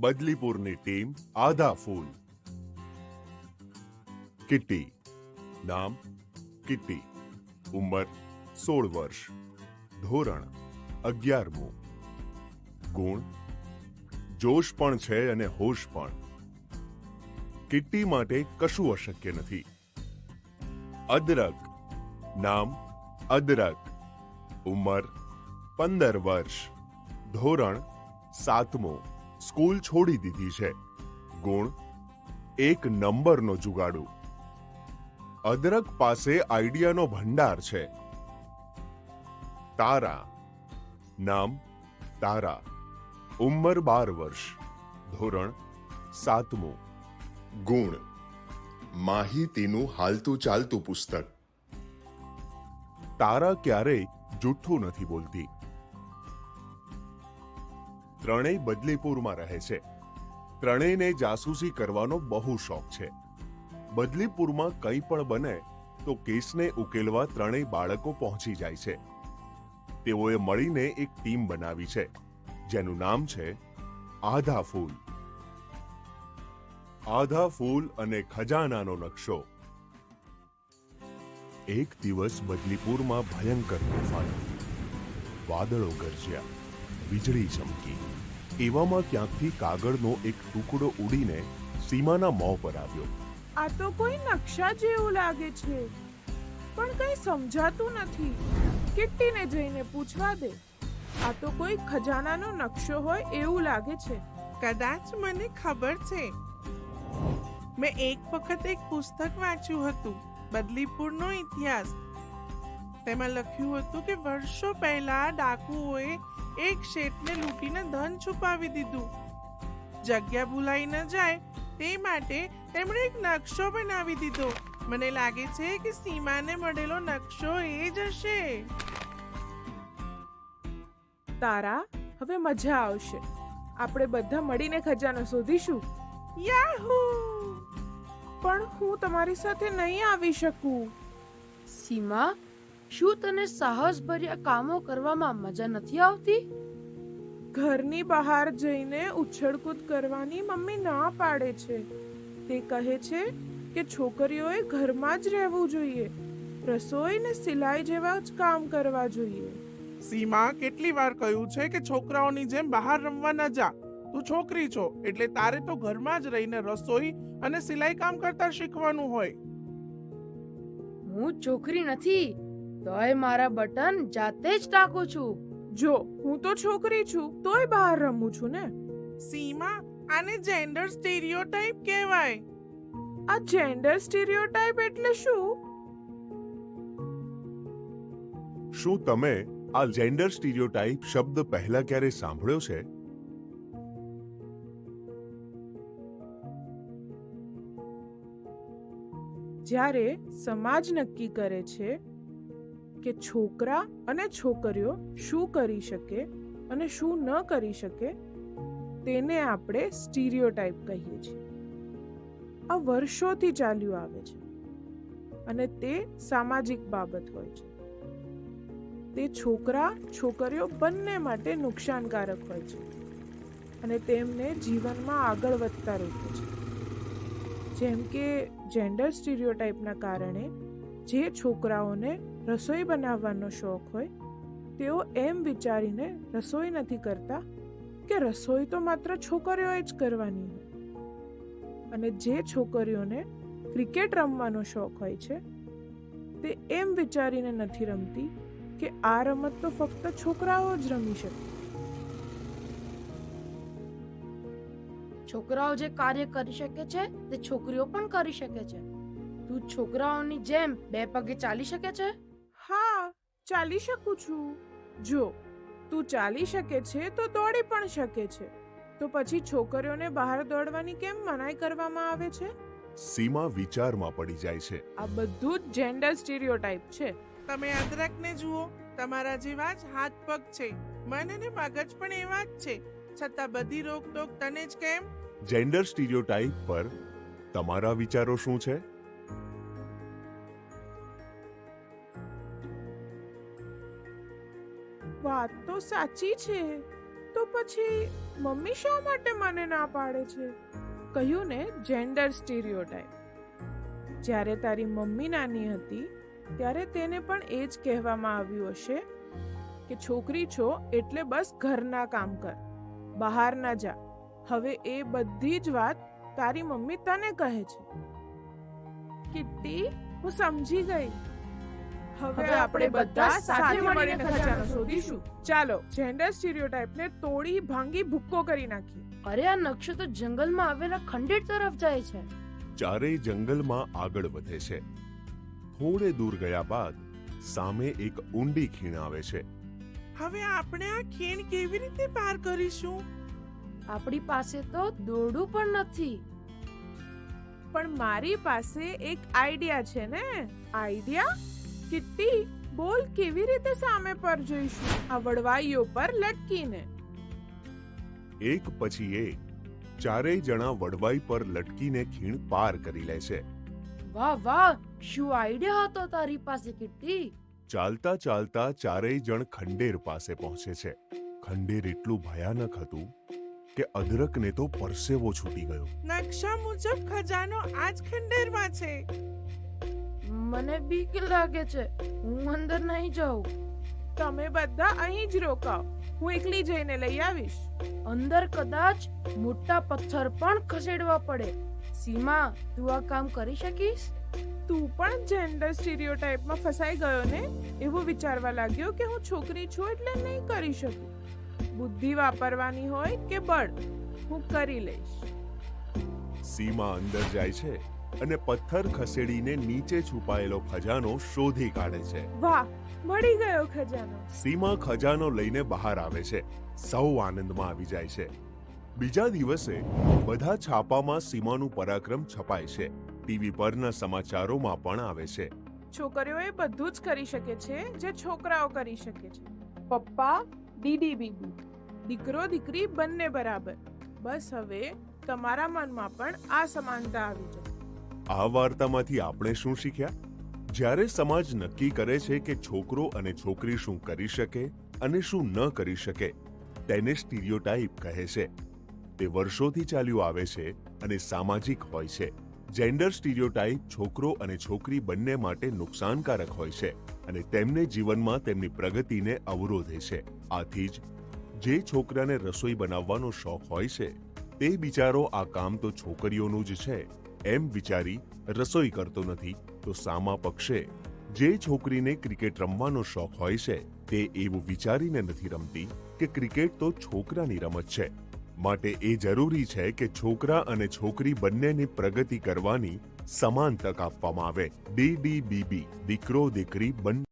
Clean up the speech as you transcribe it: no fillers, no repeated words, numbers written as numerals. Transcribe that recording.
બદલીપુરની team આધા ફૂલ. Kitty. નામ kitty. ઉંમર 16 વર્ષ. ધોરણ 11મું. ગુણ જોશ પણ છે અને હોશ પણ. કિટ્ટી માટે કશું અશક્ય નથી. અદરક. નામ અદરક. ઉંમર 15 વર્ષ. ધોરણ 7મું. સ્કૂલ છોડી દીધી છે. ગુણ 1 નંબરનો જુગાડુ. અદરક પાસે આઈડિયાનો ભંડાર છે. તારા. નામ તારા. ઉંમર 12 વર્ષ. ધોરણ 7મું. ગુણ માહિતીનું હાલતું ચાલતું પુસ્તક. તારા ક્યારેય જૂઠું નથી બોલતી. ત્રણેય બદલીપુરમાં રહે છે. ત્રણેયને જાસૂસી કરવાનો બહુ શોખ છે. બદલીપુરમાં કંઈ પણ બને તો કેસને ઉકેલવા ત્રણેય બાળકો પહોંચી જાય છે. તેઓએ મળીને એક ટીમ બનાવી છે જેનું નામ છે આધા ફૂલ. આધા ફૂલ અને ખજાનાનો નકશો. એક દિવસ બદલીપુરમાં ભયંકર તોફાન આવ્યું. વાદળો ગરજ્યા, વીજળી ચમકી. એવામાં ક્યાંકથી કાગળનો એક ટુકડો ઉડીને સીમાના મોં પર આવ્યો. આ તો કોઈ નકશા જેવું લાગે છે, પણ કંઈ સમજાતું નથી. કિટ્ટીને જઈને પૂછવા દે. આ તો કોઈ ખજાનાનો નકશો હોય એવું લાગે છે. કદાચ મને ખબર છે. મેં એક વખત એક પુસ્તક વાંચ્યું હતું, બદલીપુરનો ઇતિહાસ. તેમાં લખ્યું હતું કે વર્ષો પહેલા ડાકુઓએ એક શેઠને લૂંટીને ધન છુપાવી દીધું. જગ્યા ભૂલાઈ ન જાય તે માટે તેમણે એક નકશો બનાવી દીધો. મને લાગે છે કે સીમાને મળેલો નકશો એ જ હશે. તારા, હવે મજા આવશે. આપણે બધા મળીને ખજાનો શોધીશું. યાહૂ! પણ હું તમારી સાથે નહીં આવી શકું. સીમા, શું તને સાહસભર્યા કામો કરવામાં મજા નથી આવતી? ઘરની બહાર જઈને ઉછળકૂદ કરવાની મમ્મી ના પાડે છે. તે કહે છે કે છોકરીઓએ ઘરમાં જ રહેવું જોઈએ. રસોઈ ને સિલાઈ જેવા જ કામ કરવા જોઈએ. સીમા, કેટલી વાર કહ્યું છે કે છોકરાઓની જેમ બહાર રમવા ન જા. તું છોકરી છો એટલે તારે તો ઘરમાં જ રહીને રસોઈ અને સિલાઈ કામ કરતા શીખવાનું હોય. હું છોકરી નથી, તોય મારા બટન જાતે જ ટાકું છું. જો હું તો છોકરી છું તોય બહાર રમું છું ને. સીમા, આને જેન્ડર સ્ટીરિયોટાઇપ કહેવાય. આ જેન્ડર સ્ટીરિયોટાઇપ એટલે શું? શું તમે આ જેન્ડર સ્ટીરિયોટાઇપ શબ્દ પહેલા ક્યારે સાંભળ્યો છે? જ્યારે સમાજ નક્કી કરે છે કે છોકરા અને છોકરીઓ શું કરી શકે અને શું ન કરી શકે, તેને આપણે સ્ટીરિયોટાઇપ કહીએ છીએ. આ વર્ષોથી ચાલ્યું આવે છે અને તે સામાજિક બાબત હોય છે. તે છોકરા છોકરીઓ બંને માટે નુકસાનકારક હોય છે અને તેમને જીવનમાં આગળ વધતા રોકે છે. જેમ કે જેન્ડર સ્ટીરિયોટાઇપના કારણે જે છોકરાઓને રસોઈ બનાવવાનો શોખ હોય તેઓ એમ વિચારીને રસોઈ નથી કરતા કે રસોઈ તો માત્ર છોકરીઓએ જ કરવાની હોય, અને જે છોકરીઓને ક્રિકેટ રમવાનો શોખ હોય છે તે એમ વિચારીને નથી રમતી કે આ રમત તો ફક્ત છોકરાઓ જ રમી શકે. છોકરાઓ જે કાર્ય કરી શકે છે તે છોકરીઓ પણ કરી શકે છે. તું છોકરાઓની જેમ 2 પગે ચાલી શકે છે? હા, ચાલી શકું છું. જો તું ચાલી શકે છે તો દોડી પણ શકે છે. તો પછી છોકરીઓને બહાર દોડવાની કેમ મનાઈ કરવામાં આવે છે? સીમા વિચારમાં પડી જાય છે. આ બધું જ જેન્ડર સ્ટીરિયોટાઇપ છે. તમે અદરકને જુઓ, તમારા જેવા જ હાથ પગ છે, મન અને મગજ પણ એવા જ છે, છતાં બધી રોકટોક તને જ કેમ? જેન્ડર સ્ટીરિયોટાઇપ પર તમારા વિચારો શું છે? વાત તો સાચી છે, તો પછી મમ્મી શા માટે મને ના પાડે છે? કહ્યું ને, જેન્ડર સ્ટીરિયોટાઇપ. જ્યારે તારી મમ્મી નાની હતી ત્યારે તેને પણ એ જ કહેવામાં આવ્યું હશે કે છોકરી છો એટલે બસ ઘરના કામ કર, બહાર ના જા. હવે એ બધી જ વાત તારી મમ્મી તને કહે છે. કિટ્ટી, હું સમજી ગઈ. હવે આપણે બધા સાથે મળીને ખજાનો શોધીશું. ચાલો જેન્ડર સ્ટીરિયોટાઇપને તોડી ભાંગી ભૂક્કો કરી નાખીએ. અરે આ નકશો તો જંગલમાં આવેલા ખંડેર તરફ જાય છે. ચારેય જંગલમાં આગળ વધે છે. થોડે દૂર ગયા બાદ સામે એક ઊંડી ખીણ આવે છે. હવે આપણે આ ખીણ કેવી રીતે પાર કરીશું? આપણી પાસે તો દોરડું પણ નથી. પણ મારી પાસે એક આઈડિયા છે ને. આઈડિયા? કિટ્ટી, બોલ, કેવી રીતે સામે પર જઈશું? આ વડવાઈઓ પર લટકીને. એક પછી એક ચારેય જણા વડવાઈ પર લટકીને ખીણ પાર કરી લે છે. વાહ વાહ, શું આઈડિયા હતો તારી પાસે કિટ્ટી. ચાલતા ચાલતા ચારેય જણ ખંડેર પાસે પહોંચે છે. ખંડેર એટલું ભયાનક હતું કે અદરકને તો પરસેવો છૂટી ગયો. નકશા મુજબ ખજાનો આજ ખંડેરમાં છે. મને બીક લાગે છે, હું અંદર નહીં જાઉં. તમે બધા અહીં જ રોકાઓ, હું એકલી જઈને લઈ આવીશ. અંદર કદાચ મોટા પથ્થર પણ ખસેડવા પડે. સીમા, તું આ કામ કરી શકીશ? તું પણ જેન્ડર સ્ટીરિયોટાઇપમાં ફસાઈ ગયો ને? એવું વિચારવા લાગ્યો કે હું છોકરી છું એટલે નહીં કરી શકું. બુદ્ધિ વાપરવાની હોય કે બળ, હું કરી લઈશ. સીમા અંદર જાય છે અને પથ્થર ખસેડીને નીચે છુપાયેલો ખજાનો શોધી કાઢે છે. વાહ, મળી ગયો ખજાનો. સીમા ખજાનો લઈને બહાર આવે છે. સૌ આનંદમાં આવી જાય છે. બીજા દિવસે બધા છાપામાં સીમાનું પરાક્રમ છપાય છે. ટીવી પરના સમાચારોમાં પણ આવે છે. છોકરીઓ એ બધું જ કરી શકે છે જે છોકરાઓ કરી શકે છે. પપ્પા ડીડી બીબી, દીકરો દીકરી બંને બરાબર. બસ હવે તમારા મનમાં પણ આ સમાનતા આવી જાય. આ વાર્તામાંથી આપણે શું શીખ્યા? જ્યારે સમાજ નક્કી કરે છે કે છોકરો અને છોકરી શું કરી શકે અને શું ન કરી શકે, તેને સ્ટીરિયોટાઇપ કહે છે. તે વર્ષોથી ચાલ્યું આવે છે અને સામાજિક હોય છે. જેન્ડર સ્ટીરિયોટાઇપ છોકરો અને છોકરી બંને માટે નુકસાનકારક હોય છે અને તેમને જીવનમાં તેમની પ્રગતિને અવરોધે છે. આથી જ જે છોકરાને રસોઈ બનાવવાનો શોખ હોય છે તે બિચારો આ કામ તો છોકરીઓનું જ છે એમ વિચારી રસોઈ કરતો નથી, તો સામા પક્ષે જે છોકરીને ક્રિકેટ રમવાનો શોખ હોય છે તે એવું વિચારીને નથી રમતી કે ક્રિકેટ તો છોકરાની રમત છે. માટે એ જરૂરી છે કે છોકરા અને છોકરી બંનેની પ્રગતિ કરવાની સમાન તક આપવામાં આવે. DDBB, દીકરો દીકરી બંને